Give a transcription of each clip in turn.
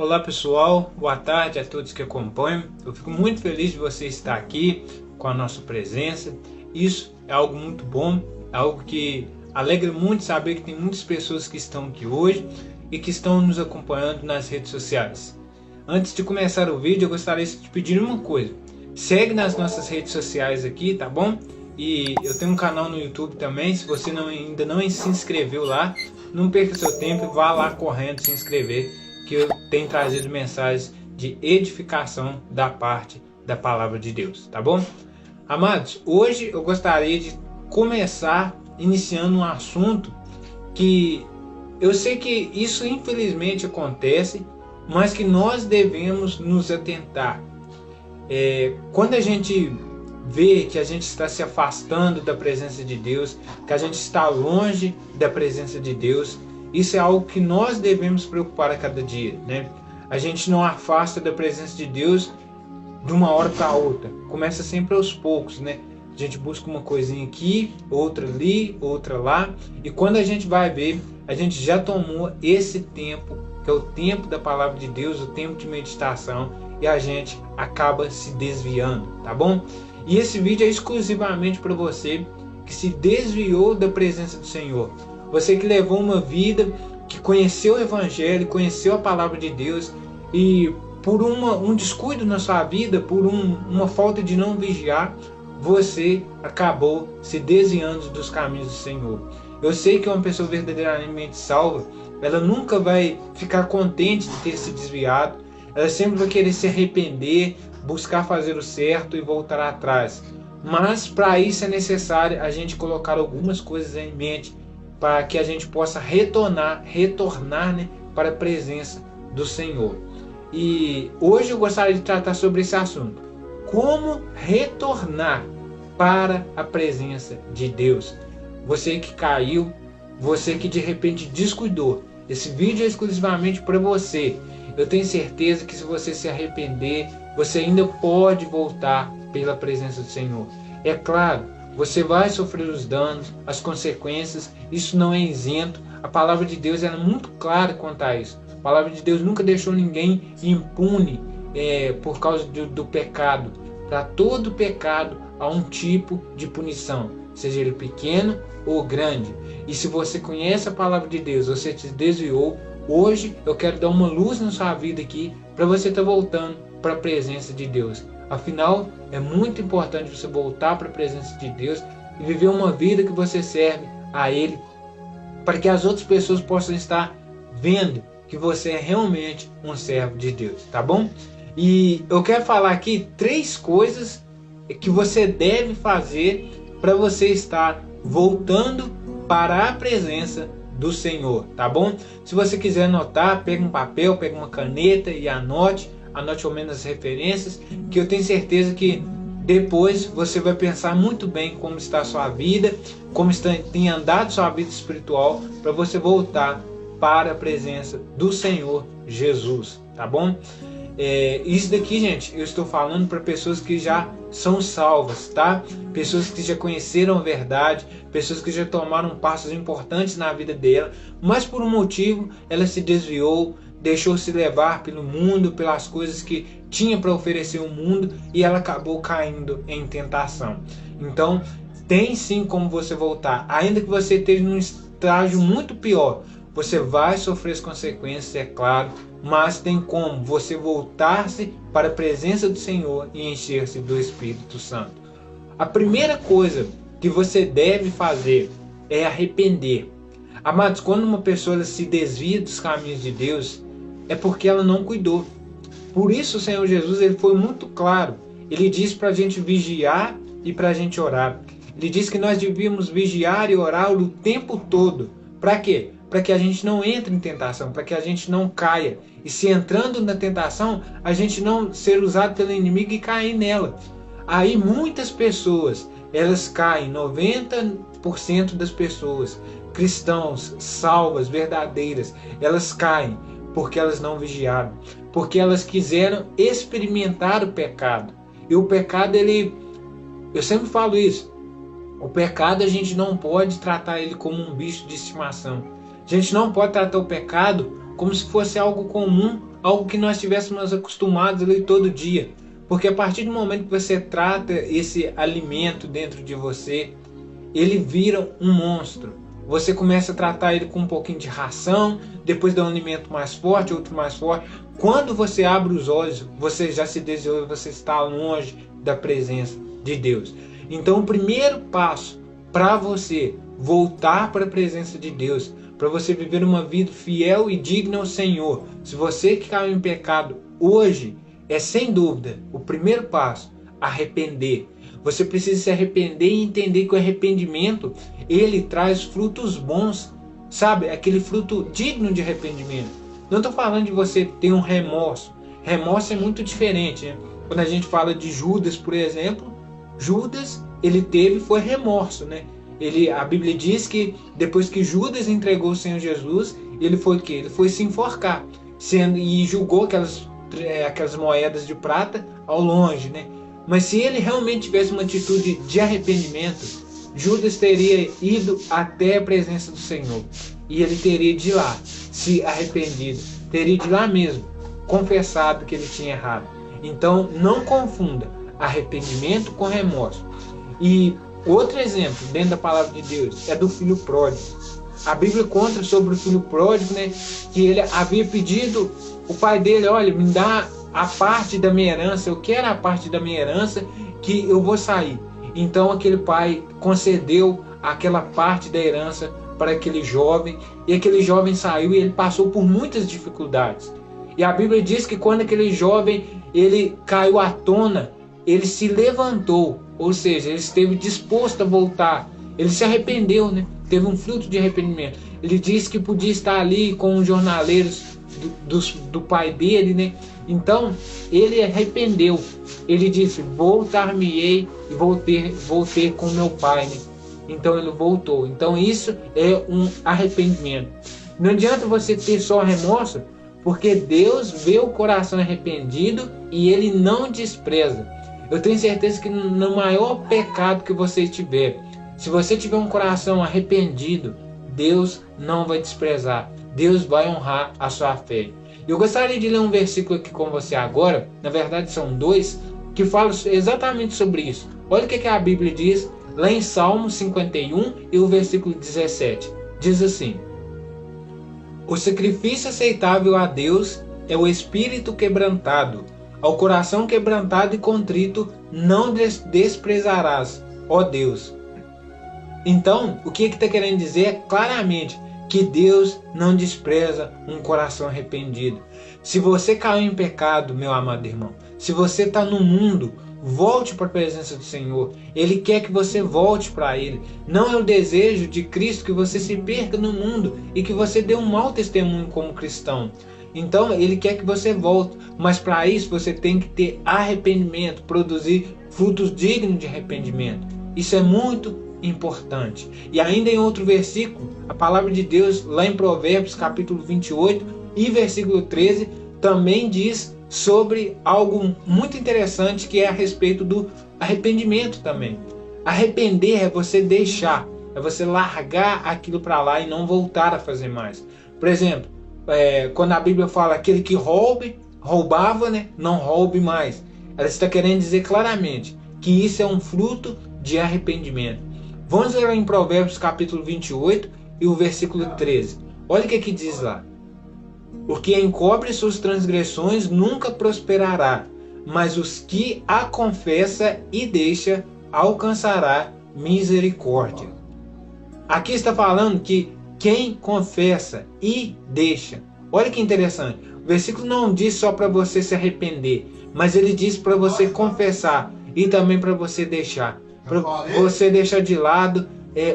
Olá pessoal, boa tarde a todos que acompanham. Eu fico muito feliz de você estar aqui com a nossa presença. Isso é algo muito bom, é algo que alegra muito saber que tem muitas pessoas que estão aqui hoje e que estão nos acompanhando nas redes sociais. Antes de começar o vídeo, eu gostaria de pedir uma coisa. Segue nas nossas redes sociais aqui, tá bom? E eu tenho um canal no YouTube também, se você ainda não se inscreveu lá, não perca seu tempo e vá lá correndo se inscrever, que eu tenho trazido mensagens de edificação da parte da palavra de Deus, tá bom? Amados, hoje eu gostaria de começar iniciando um assunto que eu sei que isso infelizmente acontece, mas que nós devemos nos atentar. Quando a gente vê que a gente está se afastando da presença de Deus, que a gente está longe da presença de Deus, isso é algo que nós devemos preocupar a cada dia, né? A gente não afasta da presença de Deus de uma hora para outra, começa sempre aos poucos, né? A gente busca uma coisinha aqui, outra ali, outra lá, e quando a gente vai ver, a gente já tomou esse tempo, que é o tempo da palavra de Deus, o tempo de meditação, e a gente acaba se desviando, tá bom? E esse vídeo é exclusivamente para você que se desviou da presença do Senhor. Você que levou uma vida, que conheceu o Evangelho, conheceu a palavra de Deus e por um descuido na sua vida, por uma falta de não vigiar, você acabou se desviando dos caminhos do Senhor. Eu sei que uma pessoa verdadeiramente salva, ela nunca vai ficar contente de ter se desviado, ela sempre vai querer se arrepender, buscar fazer o certo e voltar atrás. Mas para isso é necessário a gente colocar algumas coisas em mente para que a gente possa retornar, né, para a presença do Senhor. E hoje eu gostaria de tratar sobre esse assunto. Como retornar para a presença de Deus? Você que caiu, você que de repente descuidou, esse vídeo é exclusivamente para você. Eu tenho certeza que se você se arrepender, você ainda pode voltar pela presença do Senhor. É claro, você vai sofrer os danos, as consequências, isso não é isento. A palavra de Deus é muito clara quanto a isso. A palavra de Deus nunca deixou ninguém impune por causa do pecado. Para todo pecado há um tipo de punição, seja ele pequeno ou grande. E se você conhece a palavra de Deus, você se desviou, hoje eu quero dar uma luz na sua vida aqui para você estar voltando para a presença de Deus. Afinal, é muito importante você voltar para a presença de Deus e viver uma vida que você serve a Ele, para que as outras pessoas possam estar vendo que você é realmente um servo de Deus, tá bom? E eu quero falar aqui 3 coisas que você deve fazer para você estar voltando para a presença do Senhor, tá bom? Se você quiser anotar, pega um papel, pega uma caneta e anote ao menos as referências, que eu tenho certeza que depois você vai pensar muito bem como está a sua vida, como tem andado sua vida espiritual, para você voltar para a presença do Senhor Jesus, tá bom? Isso daqui, gente, eu estou falando para pessoas que já são salvas, tá? Pessoas que já conheceram a verdade, pessoas que já tomaram passos importantes na vida dela, mas por um motivo ela se desviou, deixou-se levar pelo mundo, pelas coisas que tinha para oferecer o mundo, e ela acabou caindo em tentação. Então, tem sim como você voltar, ainda que você esteja num estágio muito pior. Você vai sofrer as consequências, é claro, mas tem como você voltar-se para a presença do Senhor e encher-se do Espírito Santo. A primeira coisa que você deve fazer é arrepender. Amados, quando uma pessoa se desvia dos caminhos de Deus, é porque ela não cuidou. Por isso o Senhor Jesus ele foi muito claro. Ele disse para a gente vigiar e para a gente orar. Ele disse que nós devíamos vigiar e orar o tempo todo. Para quê? Para que a gente não entre em tentação, para que a gente não caia. E se entrando na tentação, a gente não ser usado pelo inimigo e cair nela. Aí muitas pessoas, elas caem, 90% das pessoas, cristãos, salvas, verdadeiras, elas caem porque elas não vigiaram, porque elas quiseram experimentar o pecado. E o pecado, eu sempre falo isso, o pecado a gente não pode tratar ele como um bicho de estimação. A gente não pode tratar o pecado como se fosse algo comum algo que nós estivéssemos acostumados a ler todo dia. Porque a partir do momento que você trata esse alimento dentro de você, ele vira um monstro. Você começa a tratar ele com um pouquinho de ração, depois dá um alimento mais forte, outro mais forte. Quando você abre os olhos, você já se desviou, você está longe da presença de Deus. Então o primeiro passo para você voltar para a presença de Deus, para você viver uma vida fiel e digna ao Senhor, se você que caiu em pecado hoje, é sem dúvida o primeiro passo, arrepender. Você precisa se arrepender e entender que o arrependimento, ele traz frutos bons, sabe? Aquele fruto digno de arrependimento. Não estou falando de você ter um remorso. Remorso é muito diferente, né? Quando a gente fala de Judas, por exemplo, Judas, ele foi remorso, né? A Bíblia diz que depois que Judas entregou o Senhor Jesus, ele foi o quê? Ele foi se enforcar, e julgou aquelas moedas de prata ao longe, né? Mas se ele realmente tivesse uma atitude de arrependimento, Judas teria ido até a presença do Senhor. E ele teria de lá se arrependido. Teria de lá mesmo confessado que ele tinha errado. Então não confunda arrependimento com remorso. E outro exemplo dentro da palavra de Deus é do filho pródigo. A Bíblia conta sobre o filho pródigo, né? Que ele havia pedido o pai dele, olha, me dá a parte da minha herança, eu quero a parte da minha herança que eu vou sair. Então aquele pai concedeu aquela parte da herança para aquele jovem, e aquele jovem saiu e ele passou por muitas dificuldades. E a Bíblia diz que quando aquele jovem ele caiu à tona, ele se levantou, ou seja, ele esteve disposto a voltar, ele se arrependeu, né? Teve um fruto de arrependimento. Ele disse que podia estar ali com os jornaleiros do pai dele, né? Então ele arrependeu. Ele disse: voltar-me-ei e vou ter com meu pai, né? Então ele voltou. Então isso é um arrependimento. Não adianta você ter só remorso, porque Deus vê o coração arrependido e ele não despreza. Eu tenho certeza que no maior pecado que você tiver, se você tiver um coração arrependido, Deus não vai desprezar. Deus vai honrar a sua fé. Eu gostaria de ler um versículo aqui com você agora, na verdade são dois, que falam exatamente sobre isso. Olha o que a Bíblia diz lá em Salmo 51 e o versículo 17. Diz assim: o sacrifício aceitável a Deus é o espírito quebrantado. Ao coração quebrantado e contrito não desprezarás, ó Deus. Então, o que está querendo dizer é claramente que Deus não despreza um coração arrependido. Se você caiu em pecado, meu amado irmão, se você está no mundo, volte para a presença do Senhor. Ele quer que você volte para Ele. Não é o desejo de Cristo que você se perca no mundo e que você dê um mau testemunho como cristão. Então Ele quer que você volte, mas para isso você tem que ter arrependimento, produzir frutos dignos de arrependimento. Isso é muito importante. E ainda em outro versículo, a palavra de Deus lá em Provérbios capítulo 28 e versículo 13 também diz sobre algo muito interessante, que é a respeito do arrependimento também. Arrepender é você deixar, é você largar aquilo para lá e não voltar a fazer mais. Por exemplo, quando a Bíblia fala aquele que roubava, né, não roube mais. Ela está querendo dizer claramente que isso é um fruto de arrependimento. Vamos ler em Provérbios capítulo 28 e o versículo 13. Olha o que diz lá. O que encobre suas transgressões nunca prosperará, mas os que a confessa e deixa alcançará misericórdia. Aqui está falando que quem confessa e deixa. Olha que interessante. O versículo não diz só para você se arrepender, mas ele diz para você confessar e também para você deixar. Para você deixar de lado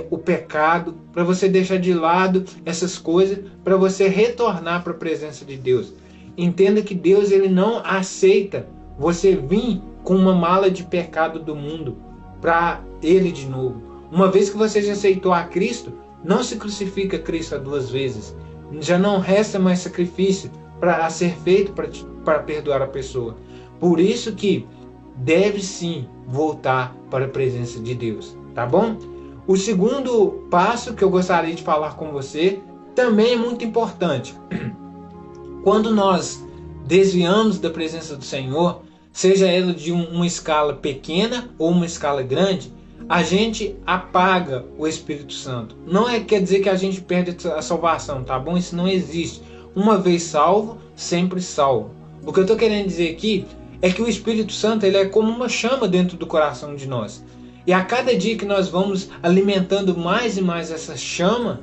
o pecado, para você deixar de lado essas coisas, para você retornar para a presença de Deus. Entenda que Deus ele não aceita você vir com uma mala de pecado do mundo para Ele de novo. Uma vez que você já aceitou a Cristo, não se crucifica Cristo duas vezes. Já não resta mais sacrifício a ser feito para perdoar a pessoa. Por isso que deve sim voltar para a presença de Deus, tá bom? O segundo passo que eu gostaria de falar com você também é muito importante. Quando nós desviamos da presença do Senhor, seja ela de uma escala pequena ou uma escala grande, a gente apaga o Espírito Santo. Não quer dizer que a gente perde a salvação, tá bom? Isso não existe. Uma vez salvo, sempre salvo. O que eu estou querendo dizer aqui é que o Espírito Santo ele é como uma chama dentro do coração de nós. E a cada dia que nós vamos alimentando mais e mais essa chama,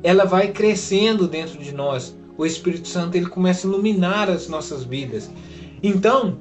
ela vai crescendo dentro de nós. O Espírito Santo ele começa a iluminar as nossas vidas. Então,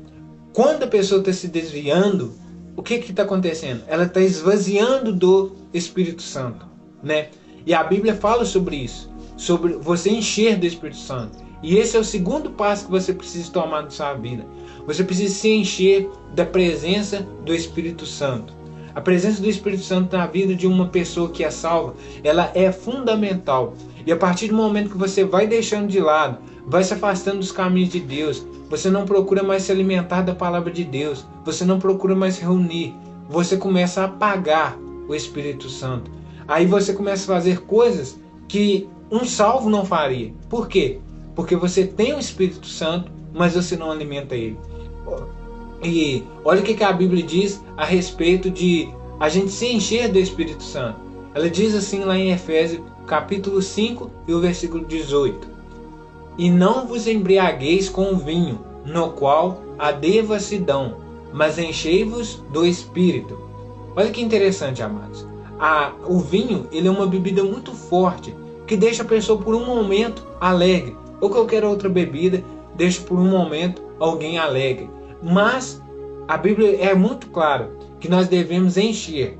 quando a pessoa está se desviando, o que está acontecendo? Ela está esvaziando do Espírito Santo, né? E a Bíblia fala sobre isso, sobre você encher do Espírito Santo. E esse é o segundo passo que você precisa tomar na sua vida. Você precisa se encher da presença do Espírito Santo. A presença do Espírito Santo na vida de uma pessoa que é salva, ela é fundamental. E a partir do momento que você vai deixando de lado, vai se afastando dos caminhos de Deus, você não procura mais se alimentar da palavra de Deus, você não procura mais reunir, você começa a apagar o Espírito Santo. Aí você começa a fazer coisas que um salvo não faria. Por quê? Porque você tem o Espírito Santo, mas você não alimenta ele. E olha o que a Bíblia diz a respeito de a gente se encher do Espírito Santo. Ela diz assim lá em Efésios capítulo 5 e o versículo 18. E não vos embriagueis com o vinho, no qual há devassidão, mas enchei-vos do Espírito. Olha que interessante, amados. O vinho ele é uma bebida muito forte, que deixa a pessoa por um momento alegre. Ou qualquer outra bebida deixa por um momento alguém alegre. Mas a Bíblia é muito clara que nós devemos encher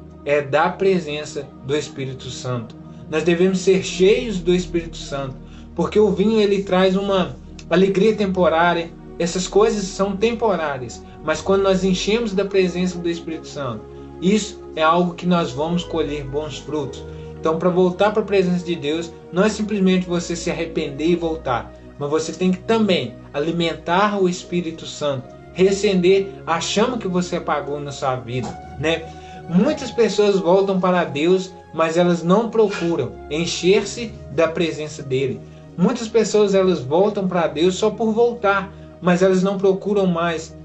da presença do Espírito Santo. Nós devemos ser cheios do Espírito Santo, porque o vinho ele traz uma alegria temporária. Essas coisas são temporárias, mas quando nós enchemos da presença do Espírito Santo, isso é algo que nós vamos colher bons frutos. Então, para voltar para a presença de Deus, não é simplesmente você se arrepender e voltar, mas você tem que também alimentar o Espírito Santo, reacender a chama que você apagou na sua vida, né? Muitas pessoas voltam para Deus, mas elas não procuram encher-se da presença dele. Muitas pessoas elas voltam para Deus só por voltar, mas elas não procuram mais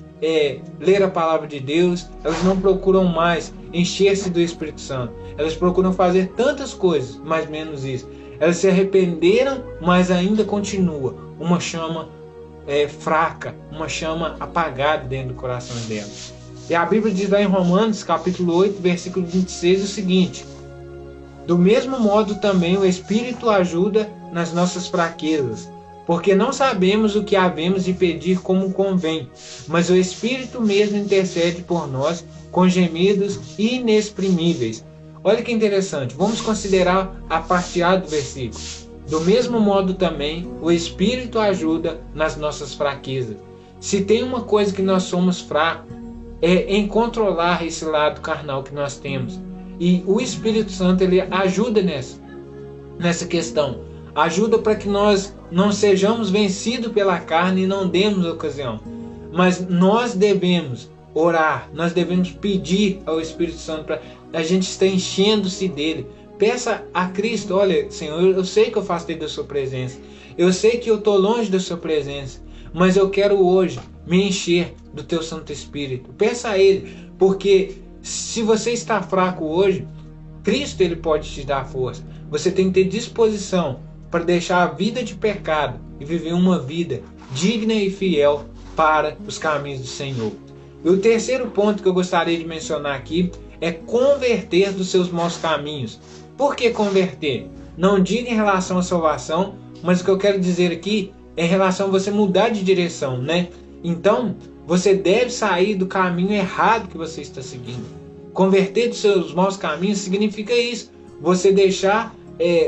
ler a palavra de Deus, elas não procuram mais encher-se do Espírito Santo. Elas procuram fazer tantas coisas, mas menos isso. Elas se arrependeram, mas ainda continua uma chama fraca, uma chama apagada dentro do coração delas. E a Bíblia diz lá em Romanos, capítulo 8, versículo 26, o seguinte: do mesmo modo também o Espírito ajuda nas nossas fraquezas, porque não sabemos o que havemos de pedir como convém, mas o Espírito mesmo intercede por nós com gemidos inexprimíveis. Olha que interessante, vamos considerar a parte A do versículo. Do mesmo modo também o Espírito ajuda nas nossas fraquezas. Se tem uma coisa que nós somos fracos, é em controlar esse lado carnal que nós temos. E o Espírito Santo ele ajuda nessa questão. Ajuda para que nós não sejamos vencidos pela carne e não demos ocasião. Mas nós devemos orar, nós devemos pedir ao Espírito Santo para a gente estar enchendo-se dele. Peça a Cristo: olha, Senhor, eu sei que eu afastei da sua presença, eu sei que eu estou longe da sua presença, mas eu quero hoje me encher do teu Santo Espírito. Peça a ele, porque se você está fraco hoje, Cristo ele pode te dar força. Você tem que ter disposição para deixar a vida de pecado e viver uma vida digna e fiel para os caminhos do Senhor. E o terceiro ponto que eu gostaria de mencionar aqui é converter dos seus maus caminhos. Por que converter? Não diga em relação à salvação, mas o que eu quero dizer aqui é em relação a você mudar de direção, né? Então, você deve sair do caminho errado que você está seguindo. Converter dos seus maus caminhos significa isso. Você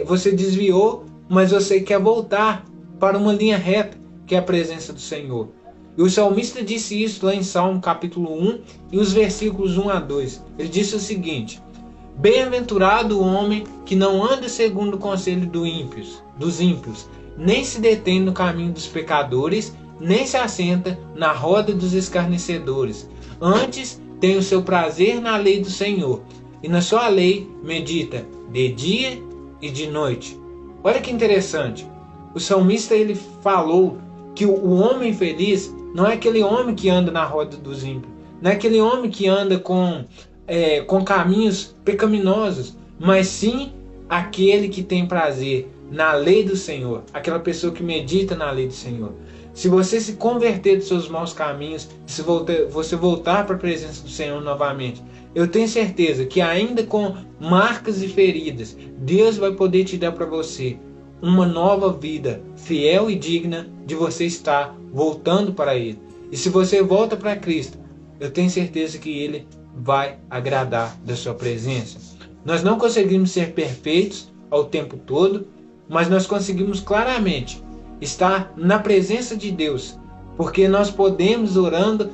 você desviou, mas você quer voltar para uma linha reta, que é a presença do Senhor. E o salmista disse isso lá em Salmo capítulo 1 e os versículos 1 a 2. Ele disse o seguinte: bem-aventurado o homem que não anda segundo o conselho dos ímpios, nem se detém no caminho dos pecadores, nem se assenta na roda dos escarnecedores. Antes tem o seu prazer na lei do Senhor, e na sua lei medita de dia e de noite. Olha que interessante. O salmista ele falou que o homem feliz não é aquele homem que anda na roda dos ímpios, não é aquele homem que anda com caminhos pecaminosos, mas sim aquele que tem prazer na lei do Senhor, aquela pessoa que medita na lei do Senhor. Se você se converter dos seus maus caminhos, se você voltar para a presença do Senhor novamente, eu tenho certeza que ainda com marcas e feridas, Deus vai poder te dar para você uma nova vida fiel e digna de você estar voltando para Ele. E se você volta para Cristo, eu tenho certeza que Ele vai agradar da sua presença. Nós não conseguimos ser perfeitos ao tempo todo, mas nós conseguimos claramente estar na presença de Deus, porque nós podemos, orando,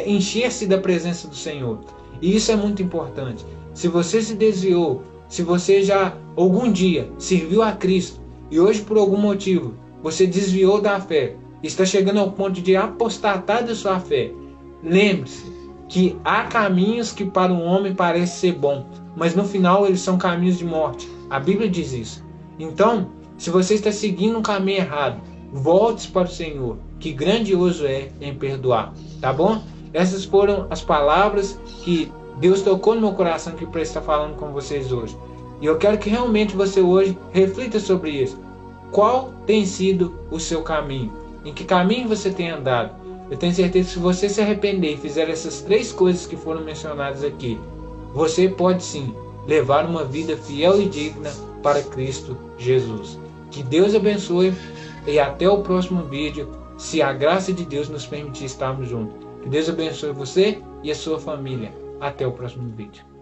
encher-se da presença do Senhor. E isso é muito importante. Se você se desviou, se você já algum dia serviu a Cristo e hoje por algum motivo você desviou da fé, está chegando ao ponto de apostatar da sua fé, lembre-se que há caminhos que para um homem parecem ser bons, mas no final eles são caminhos de morte. A Bíblia diz isso. Então, se você está seguindo um caminho errado, volte para o Senhor, que grandioso é em perdoar, tá bom? Essas foram as palavras que Deus tocou no meu coração que para estar falando com vocês hoje. E eu quero que realmente você hoje reflita sobre isso. Qual tem sido o seu caminho? Em que caminho você tem andado? Eu tenho certeza que se você se arrepender e fizer essas 3 coisas que foram mencionadas aqui, você pode sim levar uma vida fiel e digna para Cristo Jesus. Que Deus abençoe e até o próximo vídeo, se a graça de Deus nos permitir estarmos juntos. Que Deus abençoe você e a sua família. Até o próximo vídeo.